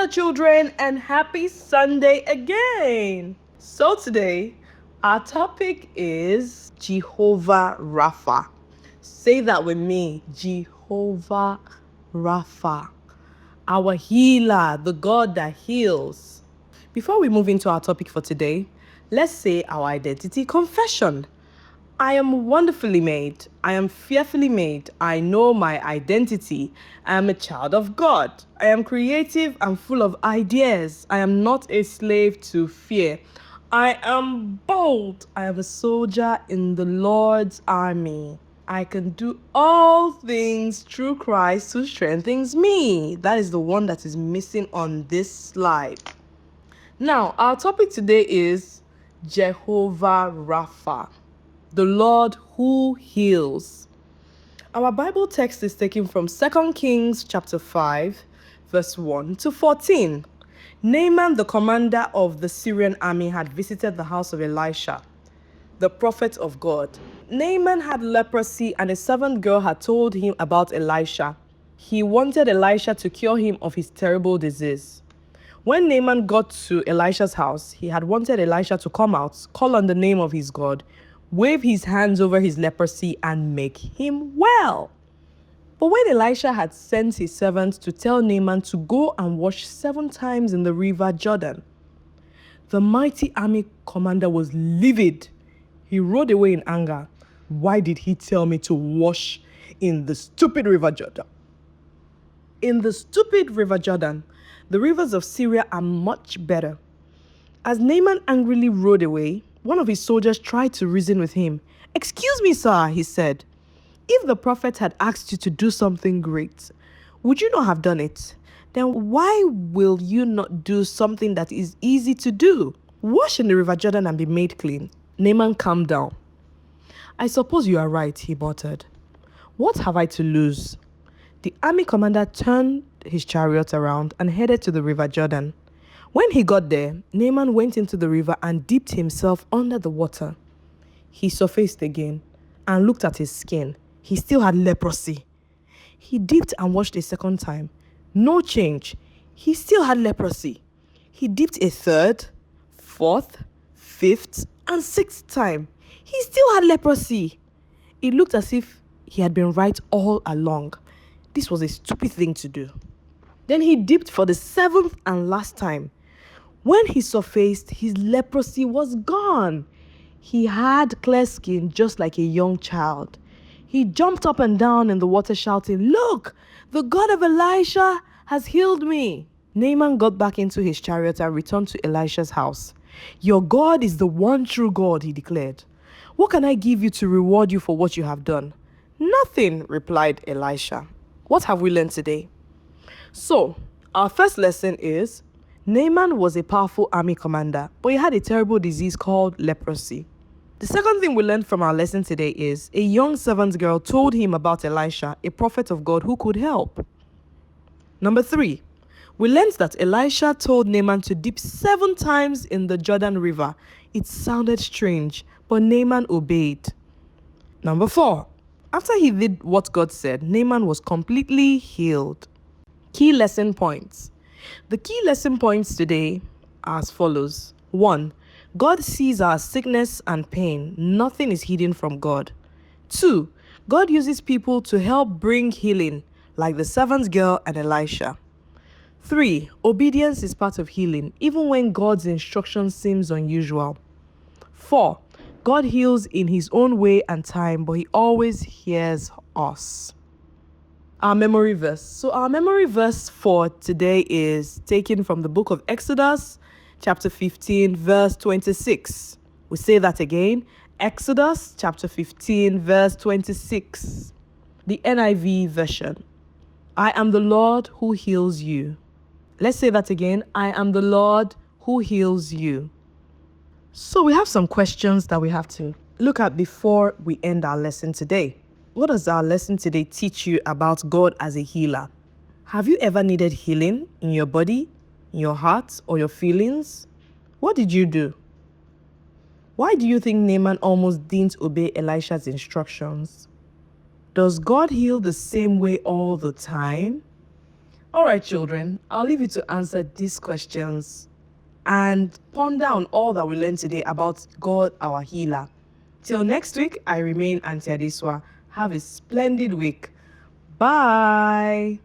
children, and happy Sunday again. So today, our topic is Jehovah Rapha. Say that with me, Jehovah Rapha, our healer, the God that heals. Before we move into our topic for today, let's say our identity confession. I am wonderfully made. I am fearfully made. I know my identity. I am a child of God. I am creative and full of ideas. I am not a slave to fear. I am bold. I am a soldier in the Lord's army. I can do all things through Christ who strengthens me. That is the one that is missing on this slide. Now, our topic today is Jehovah Rapha, the Lord who heals. Our Bible text is taken from 2 Kings chapter 5, verse 1 to 14. Naaman, the commander of the Syrian army, had visited the house of Elisha, the prophet of God. Naaman had leprosy, and a servant girl had told him about Elisha. He wanted Elisha to cure him of his terrible disease. When Naaman got to Elisha's house, he had wanted Elisha to come out, call on the name of his God, wave his hands over his leprosy, and make him well. But when Elisha had sent his servants to tell Naaman to go and wash 7 times in the river Jordan, the mighty army commander was livid. He rode away in anger. Why did he tell me to wash in the stupid river Jordan? In the stupid river Jordan, the rivers of Syria are much better. As Naaman angrily rode away, one of his soldiers tried to reason with him. "Excuse me, sir," he said. "If the prophet had asked you to do something great, would you not have done it? Then why will you not do something that is easy to do? Wash in the river Jordan and be made clean." Naaman calmed down. "I suppose you are right," he muttered. "What have I to lose?" The army commander turned his chariot around and headed to the river Jordan. When he got there, Naaman went into the river and dipped himself under the water. He surfaced again and looked at his skin. He still had leprosy. He dipped and washed a second time. No change. He still had leprosy. He dipped a third, fourth, fifth, and 6th time. He still had leprosy. It looked as if he had been right all along. This was a stupid thing to do. Then he dipped for the 7th and last time. When he surfaced, his leprosy was gone. He had clear skin just like a young child. He jumped up and down in the water shouting, "Look, the God of Elisha has healed me." Naaman got back into his chariot and returned to Elisha's house. "Your God is the one true God," he declared. "What can I give you to reward you for what you have done?" "Nothing," replied Elisha. What have we learned today? So, our first lesson is Naaman was a powerful army commander, but he had a terrible disease called leprosy. The second thing we learned from our lesson today is a young servant girl told him about Elisha, a prophet of God who could help. Number 3, we learned that Elisha told Naaman to dip 7 times in the Jordan River. It sounded strange, but Naaman obeyed. Number 4, after he did what God said, Naaman was completely healed. Key lesson points. The key lesson points today are as follows. 1, God sees our sickness and pain. Nothing is hidden from God. 2, God uses people to help bring healing, like the servant girl and Elisha. 3, obedience is part of healing, even when God's instruction seems unusual. 4, God heals in his own way and time, but he always hears us. Our memory verse. So our memory verse for today is taken from the book of Exodus, chapter 15, verse 26. We say that again. Exodus, chapter 15, verse 26. The NIV version. I am the Lord who heals you. Let's say that again. I am the Lord who heals you. So we have some questions that we have to look at before we end our lesson today. What does our lesson today teach you about God as a healer? Have you ever needed healing in your body, in your heart, or your feelings? What did you do? Why do you think Naaman almost didn't obey Elisha's instructions? Does God heal the same way all the time? All right, children, I'll leave you to answer these questions and ponder on all that we learned today about God, our healer. Till next week, I remain Auntie Adeswa. Have a splendid week. Bye.